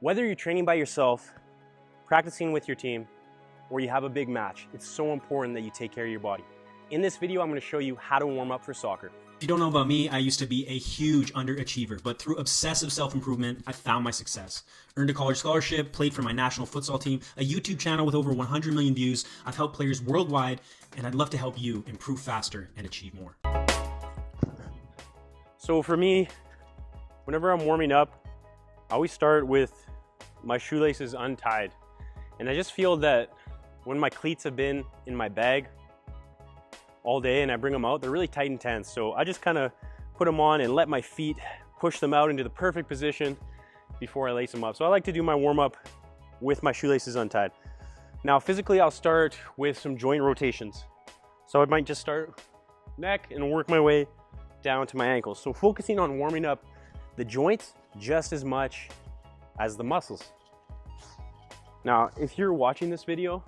Whether you're training by yourself, practicing with your team, or you have a big match, it's so important that you take care of your body. In this video, I'm going to show you how to warm up for soccer. If you don't know about me, I used to be a huge underachiever, but through obsessive self-improvement, I found my success. Earned a college scholarship, played for my national futsal team, a YouTube channel with over 100 million views. I've helped players worldwide, and I'd love to help you improve faster and achieve more. So for me, whenever I'm warming up, I always start with my shoelaces untied. And I just feel that when my cleats have been in my bag all day and I bring them out, they're really tight and tense. So I just kind of put them on and let my feet push them out into the perfect position before I lace them up. So I like to do my warm up with my shoelaces untied. Now physically, I'll start with some joint rotations. So I might just start neck and work my way down to my ankles. So focusing on warming up the joints just as much as the muscles. Now, if you're watching this video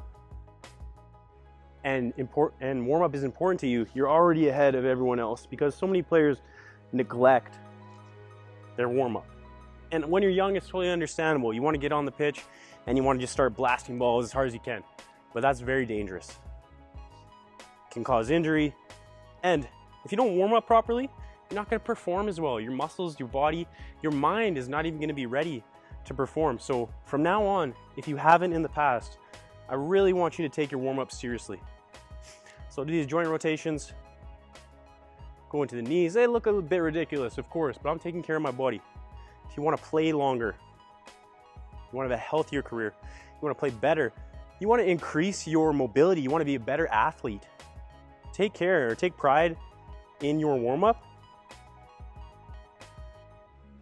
and warm up is important to you, you're already ahead of everyone else because so many players neglect their warm up. And when you're young, it's totally understandable. You want to get on the pitch and you want to just start blasting balls as hard as you can, but that's very dangerous. It can cause injury, and if you don't warm up properly, you're not going to perform as well. Your muscles, your body, your mind is not even going to be ready to perform. So from now on, if you haven't in the past, I really want you to take your warm-up seriously. So do these joint rotations, go into the knees. They look a bit ridiculous, of course, but I'm taking care of my body. If you want to play longer, you want to have a healthier career, you want to play better, you want to increase your mobility, you want to be a better athlete, take care or take pride in your warm-up,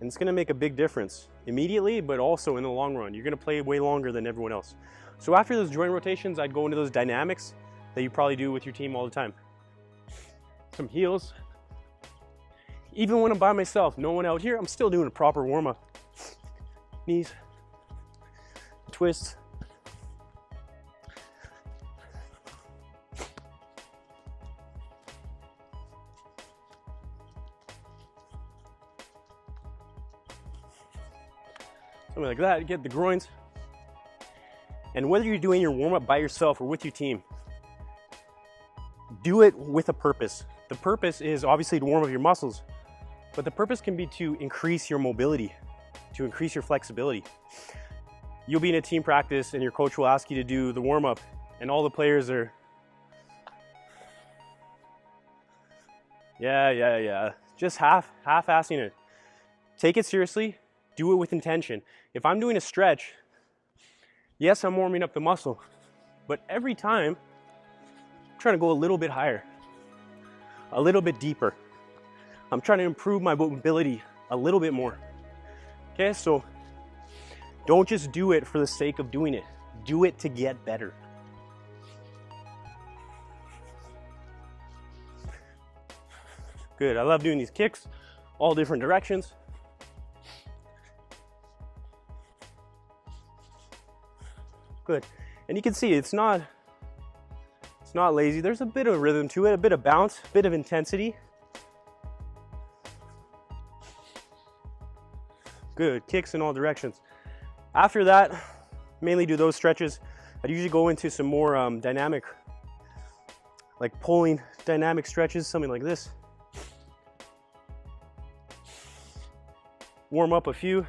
and it's going to make a big difference immediately, but also in the long run. You're going to play way longer than everyone else. So after those joint rotations, I'd go into those dynamics that you probably do with your team all the time. Some heels. Even when I'm by myself, no one out here, I'm still doing a proper warm-up. Knees, twists. Something like that, get the groins. And whether you're doing your warm-up by yourself or with your team, do it with a purpose. The purpose is obviously to warm up your muscles, but the purpose can be to increase your mobility, to increase your flexibility. You'll be in a team practice and your coach will ask you to do the warm-up and all the players are, yeah, just half-assing it. Take it seriously. Do it with intention. If I'm doing a stretch, yes, I'm warming up the muscle, but every time I'm trying to go a little bit higher, a little bit deeper. I'm trying to improve my mobility a little bit more. Okay, so don't just do it for the sake of doing it. Do it to get better. Good, I love doing these kicks, all different directions. Good, and you can see it's not lazy. There's a bit of rhythm to it, a bit of bounce, a bit of intensity. Good, kicks in all directions. After that, mainly do those stretches. I'd usually go into some more dynamic, like pulling dynamic stretches, something like this. Warm up a few,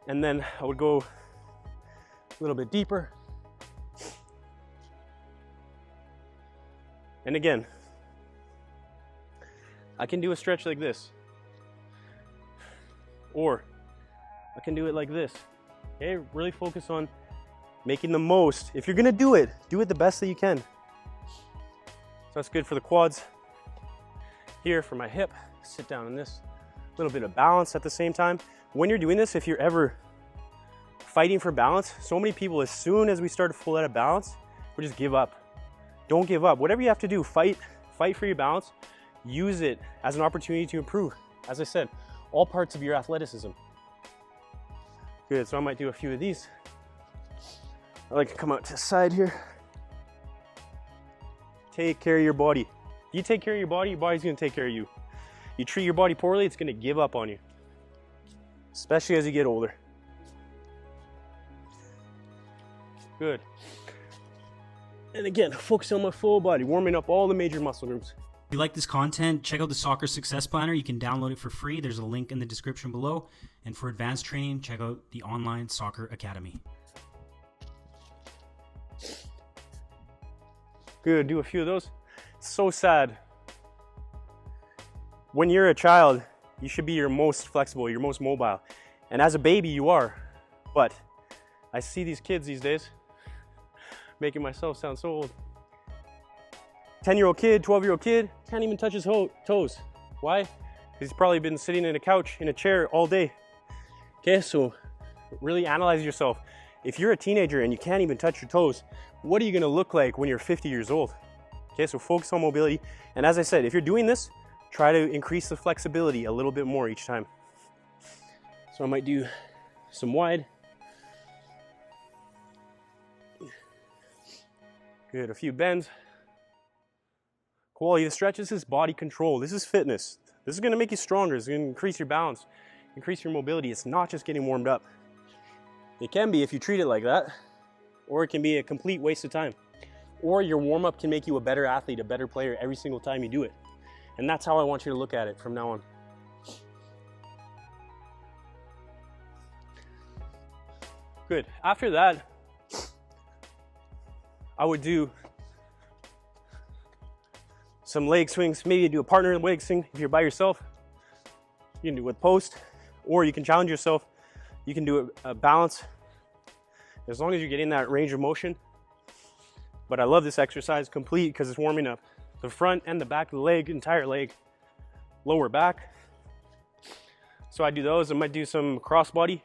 and then I would go a little bit deeper. And again, I can do a stretch like this, or I can do it like this. Okay, really focus on making the most. If you're gonna do it the best that you can. So that's good for the quads. Here for my hip, sit down in this. A little bit of balance at the same time. When you're doing this, if you're ever fighting for balance, so many people, as soon as we start to fall out of balance, we just give up. Don't give up. Whatever you have to do, fight for your balance. Use it as an opportunity to improve. As I said, all parts of your athleticism. Good, so I might do a few of these. I like to come out to the side here. Take care of your body. You take care of your body's gonna take care of you. You treat your body poorly, it's gonna give up on you. Especially as you get older. Good. And again, focus on my full body, warming up all the major muscle groups. If you like this content, check out the Soccer Success Planner. You can download it for free. There's a link in the description below. And for advanced training, check out the Online Soccer Academy. Good, do a few of those. It's so sad. When you're a child, you should be your most flexible, your most mobile. And as a baby, you are. But I see these kids these days, making myself sound so old. 10-year-old kid, 12-year-old kid, can't even touch his toes. Why? Because he's probably been sitting in a couch, in a chair all day. Okay, so really analyze yourself. If you're a teenager and you can't even touch your toes, what are you gonna look like when you're 50 years old? Okay, so focus on mobility. And as I said, if you're doing this, try to increase the flexibility a little bit more each time. So I might do some wide. Good, a few bends. Quality of the stretch, this is body control. This is fitness. This is gonna make you stronger. It's gonna increase your balance, increase your mobility. It's not just getting warmed up. It can be if you treat it like that, or it can be a complete waste of time. Or your warm-up can make you a better athlete, a better player every single time you do it. And that's how I want you to look at it from now on. Good. After that, I would do some leg swings. Maybe you do a partner leg swing if you're by yourself. You can do it with post, or you can challenge yourself. You can do a balance, as long as you're getting that range of motion. But I love this exercise complete because it's warming up the front and the back of the leg, entire leg, lower back. So I do those. I might do some crossbody.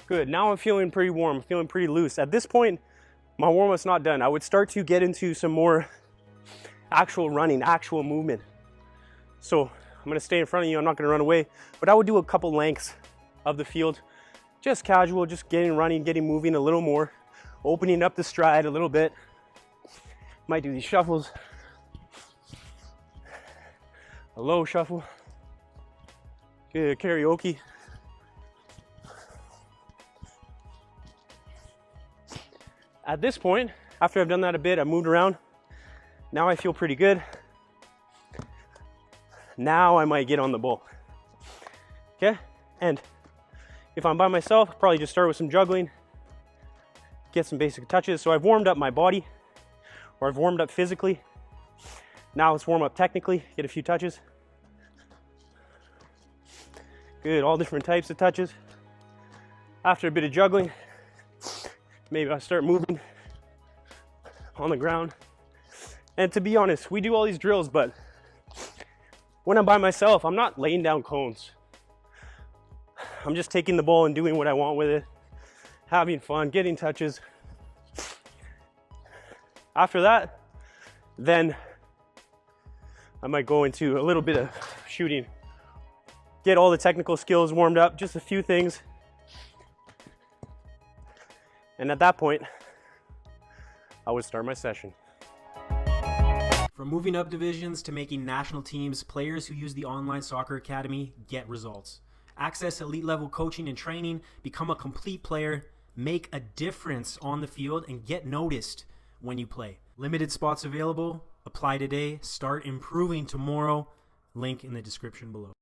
Good, now I'm feeling pretty warm, feeling pretty loose. At this point, my warm-up's not done. I would start to get into some more actual running, actual movement. So I'm gonna stay in front of you, I'm not gonna run away, but I would do a couple lengths of the field, just casual, just getting running, getting moving a little more, opening up the stride a little bit. Might do these shuffles, a low shuffle, good karaoke. At this point, after I've done that a bit, I've moved around. Now I feel pretty good. Now I might get on the bull. Okay? And if I'm by myself, probably just start with some juggling, get some basic touches. So I've warmed up my body, or I've warmed up physically. Now let's warm up technically, get a few touches. Good, all different types of touches. After a bit of juggling, maybe I'll start moving on the ground. And to be honest, we do all these drills, but when I'm by myself, I'm not laying down cones. I'm just taking the ball and doing what I want with it, having fun, getting touches. After that, then I might go into a little bit of shooting. Get all the technical skills warmed up, just a few things. And at that point, I would start my session. From moving up divisions to making national teams, players who use the Online Soccer Academy get results. Access elite level coaching and training, become a complete player, make a difference on the field, and get noticed when you play. Limited spots available. Apply today. Start improving tomorrow. Link in the description below.